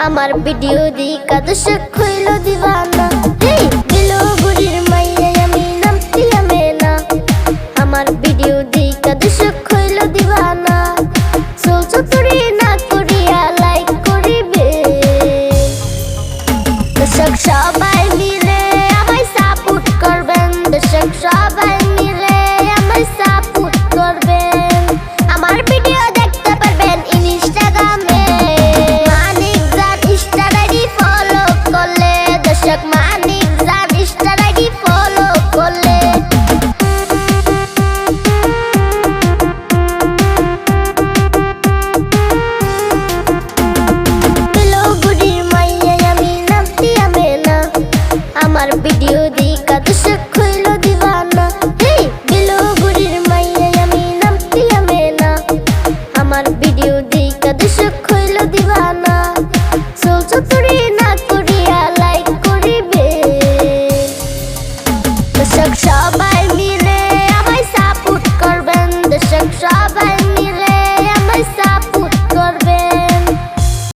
আমার ভিডিও দিকা দর্শক হইল দিবানা। হেই দিলো বুড়ির মাইয়া আমি নামতি আমেনা, আমার ভিডিও দিকা দর্শক হইল দিবানা। চলছো তুরি না করিয়া লাইক করিবে, দর্শক সবাই মিলে আমায় সাপোর্ট করবেন, দর্শক সবাই মিলে আমায় সাপোর্ট করবেন। আমার ভিডিও দেখতে পারবেন ইনস্টাগ্রামে, মানিক জান ইনস্টা আইডি ফলো করলে, দর্শক মানিক জান ইনস্টা আইডি ফলো করলে। দিলো বুড়ির মাইয়া আমি নামতি আমেনা, আমার ভিডিও দিকা দর্শক হইল দিবানা। হেই দিলো বুড়ির মাইয়া আমি নামতি আমেনা, আমার ভিডিও দিকা দর্শক হইল দিবানা। চলছো তুরি না করিয়া লাইক করিবে, দর্শক সবাই মিলে আমায় সাপোর্ট করবেন, দর্শক সবাই